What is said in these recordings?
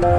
Good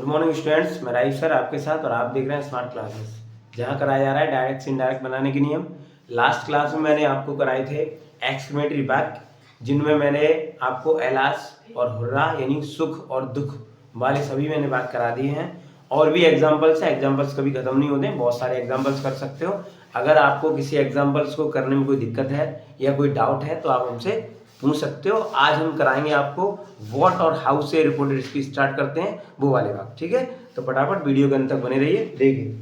morning students, मैं rife sir आपके साथ और आप देख रहे हैं स्मार्ट क्लासेस, जहां कराया जा रहा है डायरेक्ट से इनडायरेक्ट बनाने के नियम। लास्ट क्लास में मैंने आपको कराए थे एक्सक्लेमेटरी वाक्य, जिनमें मैंने आपको एलास और हुर्रा यानी सुख और दुख वाले सभी मैंने बात करा दिए हैं। और भी एग्जाम्पल्स हैं, एग्जाम्पल्स कभी खत्म नहीं होते, बहुत सारे एग्जाम्पल्स कर सकते हो। अगर आपको किसी एग्जाम्पल्स को करने में कोई दिक्कत है या कोई डाउट है तो आप हमसे पूछ सकते हो। आज हम कराएंगे आपको व्हाट और हाउ से रिपोर्टेड स्पीच स्टार्ट करते हैं वो वाले भाग, ठीक है। तो फटाफट वीडियो के अंत तक बने रहिए। देखिए,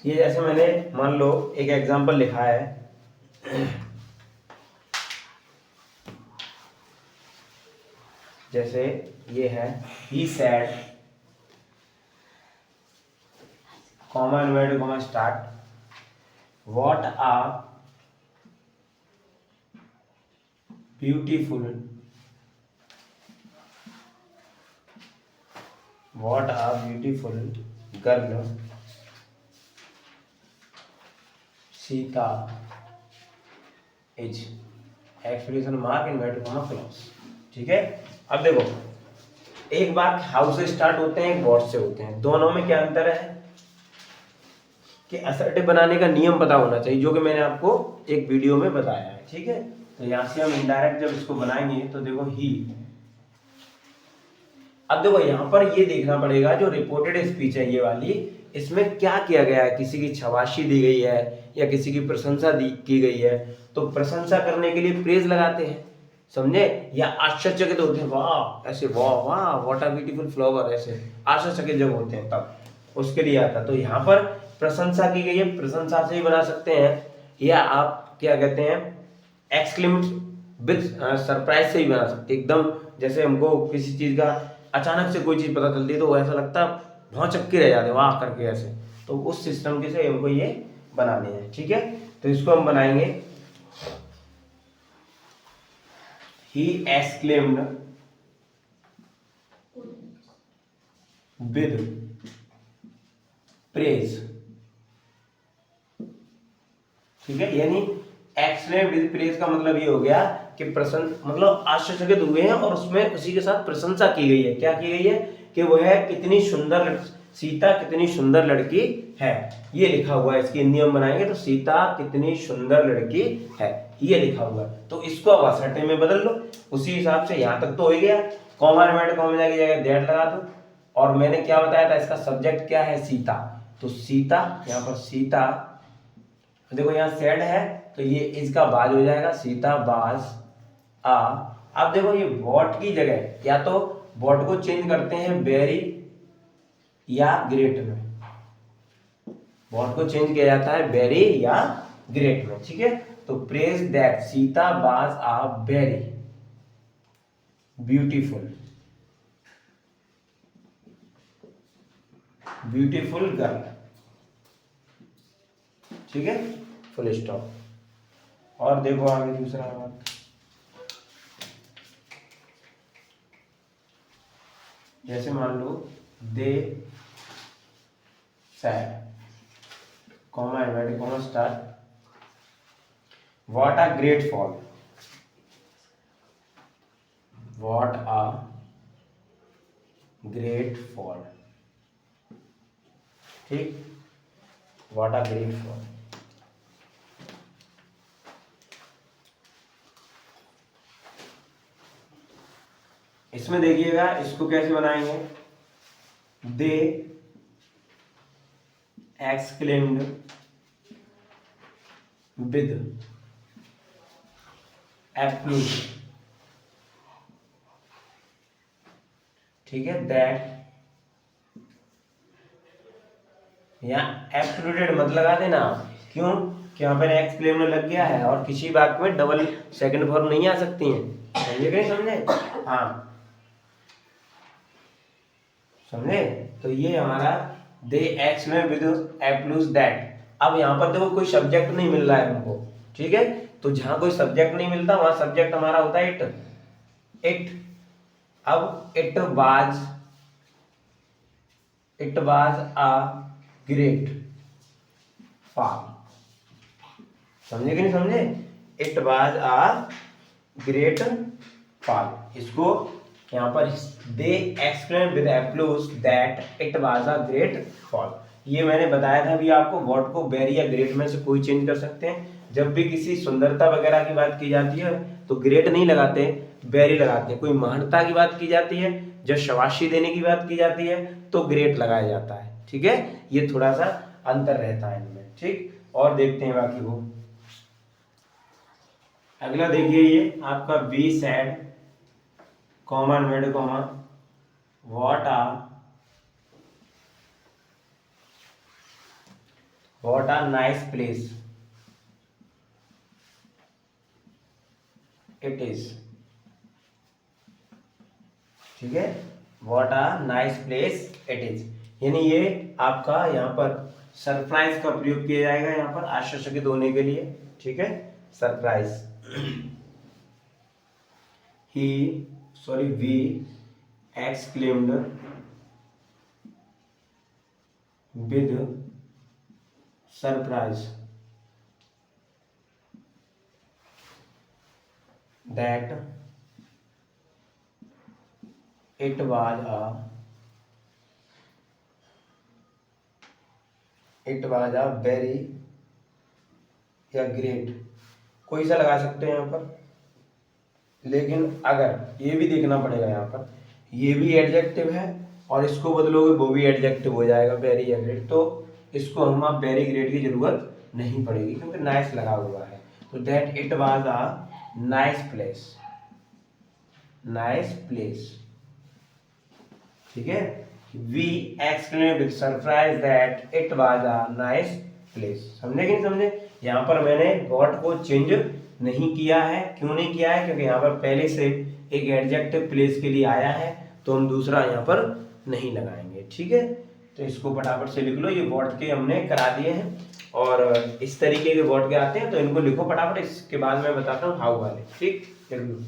ये जैसे मैंने मान लो एक एग्जांपल लिखा है, जैसे ये है ही said comma inverted comma start what a beautiful What a beautiful girl Sita is! Exclamation mark inverted comma clause, ठीक है। अब देखो, एक बात हाउ से स्टार्ट होते हैं, एक व्हाट से होते हैं। दोनों में क्या अंतर है कि असर्टिव बनाने का नियम पता होना चाहिए, जो कि मैंने आपको एक वीडियो में बताया है, ठीक है। तो यहाँ से हम इनडायरेक्ट जब इसको बनाएंगे तो देखो ही। अब देखो यहाँ पर ये देखना पड़ेगा, जो रिपोर्टेड स्पीच है ये वाली, इसमें क्या किया गया है। किसी की शाबाशी दी गई है या किसी की प्रशंसा की गई है, तो प्रशंसा करने के लिए प्रेज लगाते हैं, समझे, या आश्चर्यचकित होते हैं, वाह ऐसे, वाह वाह व्हाट अ ब्यूटीफुल फ्लावर, ऐसे आश्चर्यचकित जब होते हैं तब उसके लिए आता। तो यहाँ पर प्रशंसा की गई है, प्रशंसा से ही बना सकते हैं, या आप क्या कहते हैं एक्सक्लेमेट विद सरप्राइज से ही बना सकते हैं। एकदम जैसे हमको किसी चीज का अचानक से कोई चीज पता चलती है तो ऐसा लगता है भौचक्के के रह जाते वाह करके ऐसे, तो उस सिस्टम के से हमको ये बनाने हैं, ठीक है। तो इसको हम बनाएंगे ही एक्सक्लेम्ड विद प्रेज, ठीक है। यानी एक्सक्लेम विद प्रेज का मतलब ये हो गया कि प्रशंसा, मतलब आश्चर्यचकित हुए हैं और उसमें उसी के साथ प्रशंसा की गई है। क्या की गई है कि वह कितनी सुंदर, सीता कितनी सुंदर लड़की है, ये लिखा हुआ है। इसकी हिंदी हम बनाएंगे तो सीता कितनी सुंदर लड़की है, ये लिखा हुआ है। तो इसको अब असर्टिव में बदल लो उसी हिसाब से। यहाँ तक तो हो ही गया, कॉमा इन्वर्टेड कॉमा की जगह दैट लगा दो। और मैंने क्या बताया था, इसका सब्जेक्ट क्या है, सीता, तो सीता, यहाँ पर सीता, देखो यहाँ सैड है तो ये इसका बाज हो जाएगा, सीता बाज आ। अब देखो ये वॉट की जगह या तो वॉट को चेंज करते हैं वेरी या ग्रेट में, वॉट को चेंज किया जाता है वेरी या ग्रेट में, ठीक है। तो प्रेज दैट सीता बाज आ वेरी ब्यूटीफुल, ब्यूटीफुल गर्ल, ठीक है, फुल स्टॉप। और देखो आगे दूसरा बात, जैसे मान लो they said comma inverted comma start what a great fall, what a great fall, ठीक, व्हाट अ ग्रेट फॉल। इसमें देखिएगा इसको कैसे बनाएंगे, दे एक्सक्लेम्ड विद एप्लूज, ठीक है, दैट, यहाँ एप्लूडेड मत लगा देना, क्यों कि यहाँ पर एक्सक्लेम्ड लग गया है और किसी वाक्य में डबल सेकंड फॉर्म नहीं आ सकती हैं, समझे कि नहीं समझे, हाँ समझे। तो ये हमारा दे एक्सक्लेम विद एप्लूज दैट। अब यहाँ पर देखो कोई सब्जेक्ट नहीं मिल रहा है हमको, ठीक है। तो जहां कोई सब्जेक्ट नहीं मिलता वहां सब्जेक्ट हमारा होता है इट, इट। अब it was it was a great fall. समझे कि नहीं समझे? It was a great fall. इसको यहाँ पर they explain with applause that it was a great fall. ये मैंने बताया था अभी आपको, वर्ड को वेरी या ग्रेट में से कोई चेंज कर सकते हैं। जब भी किसी सुंदरता वगैरह की बात की जाती है तो ग्रेट नहीं लगाते, वेरी लगाते हैं। कोई महानता की बात की जाती है, जब शाबाशी देने की बात की जाती है तो ग्रेट लगाया जाता है। ठीक है, ये थोड़ा सा अंतर रहता है इनमें। ठीक, और देखते हैं बाकी को। अगला देखिए, ये आपका be said comma made comma what a nice place it is. ठीक है, what a nice place it is, यानी ये आपका यहाँ पर सरप्राइज का प्रयोग किया जाएगा, यहाँ पर आश्चर्यचकित होने के लिए। ठीक है, surprise. we exclaimed with surprise that it was a very या ग्रेट, कोई सा लगा सकते हैं यहाँ पर, लेकिन अगर ये भी देखना पड़ेगा, यहाँ पर ये भी एडजेक्टिव है और इसको बदलोगे वो भी एडजेक्टिव हो जाएगा, वेरी या ग्रेट। तो इसको हम आप वेरी ग्रेट की जरूरत नहीं पड़ेगी क्योंकि नाइस लगा हुआ है। तो that it was a nice place, nice place. ठीक है, we exclaim with surprise that it was a nice place. समझे कि नहीं समझे? यहाँ पर मैंने गॉट को चेंज नहीं किया है। क्यों नहीं किया है? क्योंकि यहाँ पर पहले से एक एडजेक्टिव प्लेस के लिए आया है, तो हम दूसरा यहाँ पर नहीं लगाएंगे। ठीक है, तो इसको फटाफट से लिख लो। ये वर्ड के हमने करा दिए हैं और इस तरीके के वर्ड के आते हैं, तो इनको लिखो फटाफट, इसके बाद मैं बताता हूँ हाउ वाले। ठीक, चलो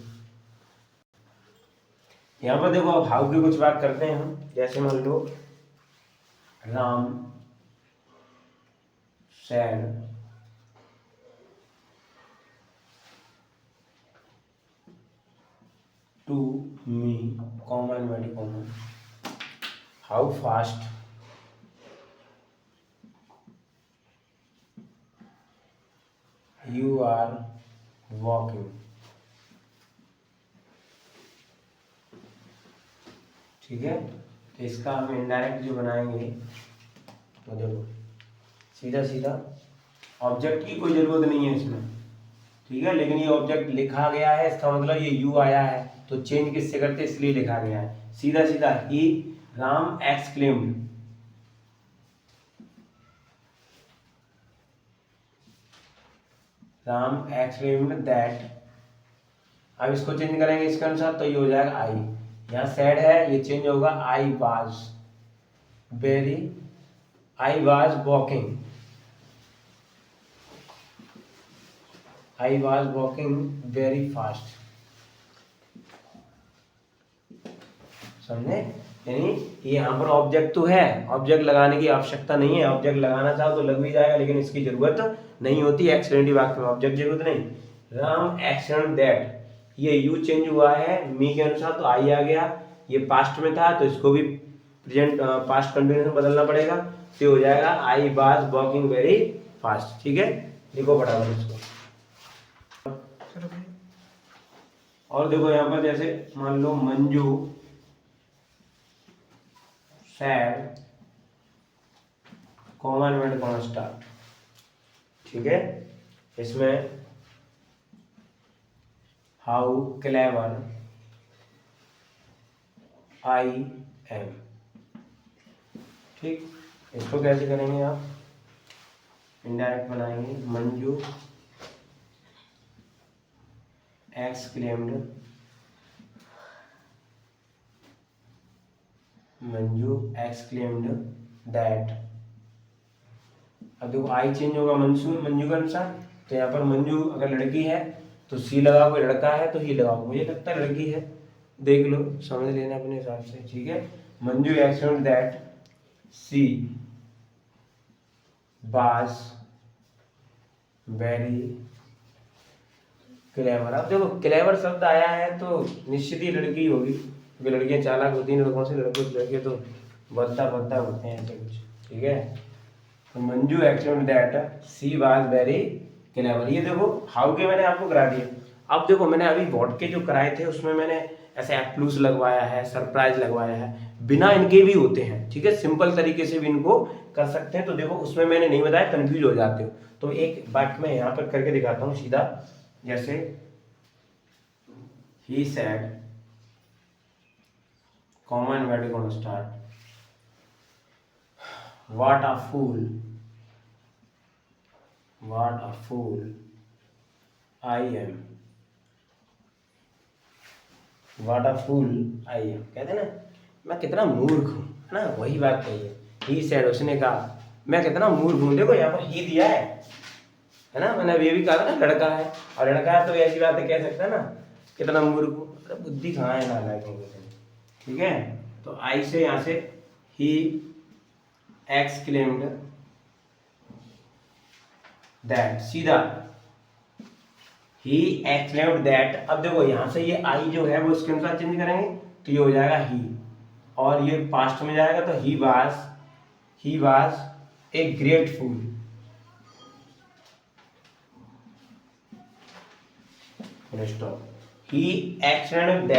यहाँ पर देखो, अब हाउ की कुछ बात करते हैं हम। जैसे मान लो Ram said to me comma inverted comma how fast you are walking। ठीक है, तो इसका हम इनडायरेक्ट जो बनाएंगे, तो देखो सीधा सीधा ऑब्जेक्ट की कोई जरूरत नहीं है इसमें। ठीक है, लेकिन ये ऑब्जेक्ट लिखा गया है, इसका मतलब ये यू आया है, तो चेंज किससे करते इसलिए लिखा गया है। सीधा सीधा ही Ram exclaimed, Ram exclaimed that. अब इसको चेंज करेंगे इसके अनुसार, तो ये हो जाएगा आई। यहाँ सैड है, ये चेंज होगा I was very, I was walking, I was walking very fast. समझे? यानी ये यहाँ पर ऑब्जेक्ट तो है, ऑब्जेक्ट लगाने की आवश्यकता नहीं है। ऑब्जेक्ट लगाना चाहो तो लग भी जाएगा, लेकिन इसकी जरूरत नहीं होती। एक्सीडेंटली वाक्य में ऑब्जेक्ट जरूरत नहीं। राम एक्सीडेंट दैट, ये यू चेंज हुआ है मी के अनुसार, तो आई आ गया। ये पास्ट में था तो इसको भी प्रेजेंट पास्ट कंटिन्यूस में बदलना पड़ेगा, तो हो जाएगा I was walking very fast. ठीक है, लिखो फटाफट इसको। और देखो यहाँ पर जैसे मान लो Manju said common word comma start. ठीक है, इसमें हाउ क्लेवर आई एम। ठीक, इसको कैसे करेंगे आप? इनडायरेक्ट बनाएंगे, Manju exclaimed, Manju exclaimed that. अब देखो आई चेंज होगा मंजू के अनुसार, तो यहाँ पर मंजू अगर लड़की है तो सी लगाओ, कोई लड़का है तो ही लगाओ। मुझे लगता है लड़की है, देख लो समझ लेना अपने हिसाब से। ठीक है, Manju exclaimed that she was very clever. अब देखो क्लेवर शब्द आया है तो निश्चित ही लड़की होगी, क्योंकि लड़कियां चालाक होती हैं लड़कों से, लड़के तो बदता होते हैं ऐसे कुछ, ठीक है। तो Manju explained that she was very clever. ये देखो हाउ के मैंने आपको करा दिया। अब देखो मैंने अभी वॉट के जो कराए थे उसमें मैंने ऐसे एप्लूस लगवाया है, सरप्राइज लगवाया है, बिना इनके भी होते हैं, ठीक है, सिंपल तरीके से भी इनको कर सकते हैं। तो देखो उसमें मैंने नहीं बताया, कंफ्यूज हो जाते हो। तो एक बात मैं यहाँ पर करके दिखाता हूँ सीधा, जैसे ही said, common word gonna start, what a fool I am, what a fool I am, कहते ना मैं कितना मूर्ख हूँ, है ना, वही बात कही है। ही सेड, उसने कहा मैं कितना मूर्ख हूँ। देखो यहाँ पर ही दिया है ना, मैंने अभी भी कहा था ना लड़का है, और लड़का है तो ऐसी बातें कह सकता है ना, कितना मूर्ख हूँ, अरे बुद्धि कहाँ है नालायक हो गए, ठीक है। तो आई से यहाँ से ही एक्सक्लेम्ड दैट, सीधा ही एक्सक्लेम्ड दैट। अब देखो यहाँ से ये आई जो है वो इसके अनुसार चेंज करेंगे तो ये हो जाएगा ही, और ये पास्ट में जाएगा तो he was a great fool. He exclaimed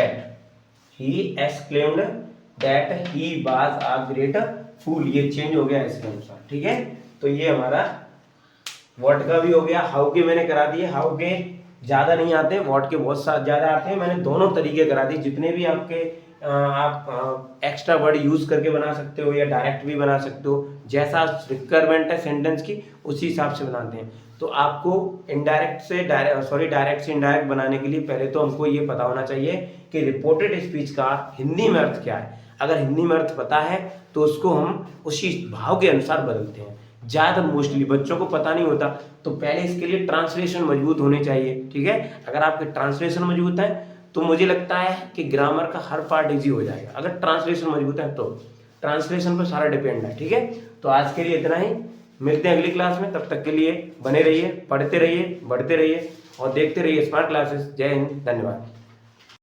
that he was a great fool। ये चेंज हो गया इसके अनुसार, ठीक है। तो ये हमारा व्हाट का भी हो गया, हाउ के मैंने करा दिए। हाउ के ज्यादा नहीं आते, व्हाट के बहुत ज्यादा आते हैं। मैंने दोनों तरीके करा दिए, जितने भी आपके आप एक्स्ट्रा वर्ड यूज करके बना सकते हो या डायरेक्ट भी बना सकते हो, जैसा रिक्वायरमेंट है सेंटेंस की उसी हिसाब से बनाते हैं। तो आपको डायरेक्ट से इनडायरेक्ट बनाने के लिए पहले तो हमको ये पता होना चाहिए कि रिपोर्टेड स्पीच का हिंदी में अर्थ क्या है। अगर हिंदी में अर्थ पता है तो उसको हम उसी भाव के अनुसार बदलते हैं। ज़्यादा मोस्टली बच्चों को पता नहीं होता, तो पहले इसके लिए ट्रांसलेशन मजबूत होने चाहिए, ठीक है। अगर आपके ट्रांसलेशन मजबूत है तो मुझे लगता है कि ग्रामर का हर पार्ट इजी हो जाएगा। अगर ट्रांसलेशन मजबूत है तो ट्रांसलेशन पर सारा डिपेंड है, ठीक है। तो आज के लिए इतना ही, मिलते हैं अगली क्लास में। तब तक के लिए बने रहिए, पढ़ते रहिए, बढ़ते रहिए और देखते रहिए स्मार्ट क्लासेस। जय हिंद, धन्यवाद।